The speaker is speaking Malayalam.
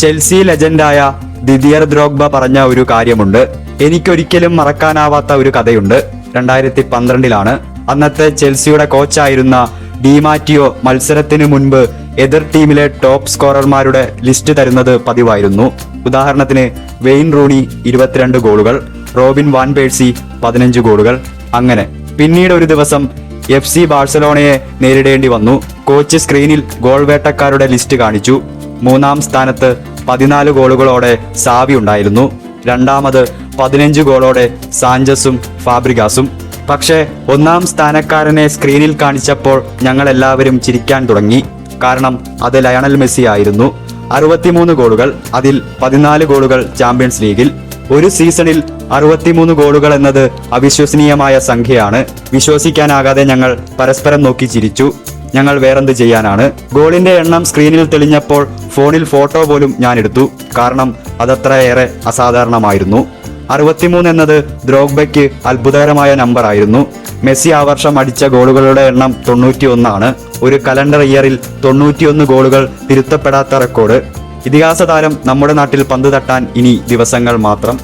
ചെൽസി ലെജൻഡായ ദിദിയർ ദ്രോഗ്ബ പറഞ്ഞ ഒരു കാര്യമുണ്ട്. എനിക്കൊരിക്കലും മറക്കാനാവാത്ത ഒരു കഥയുണ്ട്. 2012 അന്നത്തെ ചെൽസിയുടെ കോച്ചായിരുന്ന ഡിമാറ്റിയോ മത്സരത്തിന് മുൻപ് എതിർ ടീമിലെ ടോപ്പ് സ്കോറർമാരുടെ ലിസ്റ്റ് തരുന്നത് പതിവായിരുന്നു. ഉദാഹരണത്തിന് വെയിൻ റൂണി 22 ഗോളുകൾ, റോബിൻ വാൻ പേഴ്സി 15 ഗോളുകൾ. അങ്ങനെ പിന്നീട് ഒരു ദിവസം FC ബാഴ്സലോണയെ നേരിടേണ്ടി വന്നു. കോച്ച് സ്ക്രീനിൽ ഗോൾ വേട്ടക്കാരുടെ ലിസ്റ്റ് കാണിച്ചു. 3-ാം സ്ഥാനത്ത് 14 ഗോളുകളോടെ സാവി ഉണ്ടായിരുന്നു. രണ്ടാമത് 15 ഗോളോടെ സാഞ്ചസും ഫാബ്രിഗാസും. പക്ഷേ 1-ാം സ്ഥാനക്കാരനെ സ്ക്രീനിൽ കാണിച്ചപ്പോൾ ഞങ്ങൾ എല്ലാവരും ചിരിക്കാൻ തുടങ്ങി. കാരണം അത് ലയണൽ മെസ്സി ആയിരുന്നു. 63 ഗോളുകൾ, അതിൽ 14 ഗോളുകൾ ചാമ്പ്യൻസ് ലീഗിൽ. ഒരു സീസണിൽ 63 ഗോളുകൾ എന്നത് അവിശ്വസനീയമായ സംഖ്യയാണ്. വിശ്വസിക്കാനാകാതെ ഞങ്ങൾ പരസ്പരം നോക്കി ചിരിച്ചു. ഞങ്ങൾ വേറെന്ത് ചെയ്യാനാണ്. ഗോളിന്റെ എണ്ണം സ്ക്രീനിൽ തെളിഞ്ഞപ്പോൾ ഫോണിൽ ഫോട്ടോ പോലും ഞാൻ എടുത്തു. കാരണം അതത്രയേറെ അസാധാരണമായിരുന്നു. 63 എന്നത് ദ്രോഗ്ബയ്ക്ക് അത്ഭുതകരമായ നമ്പർ ആയിരുന്നു. മെസ്സി ആ വർഷം അടിച്ച ഗോളുകളുടെ എണ്ണം 91 ഒരു കലണ്ടർ ഇയറിൽ 91 ഗോളുകൾ തിരുത്തപ്പെടാത്ത റെക്കോർഡ്. ഇതിഹാസ താരം നമ്മുടെ നാട്ടിൽ പന്ത് തട്ടാൻ ഇനി ദിവസങ്ങൾ മാത്രം.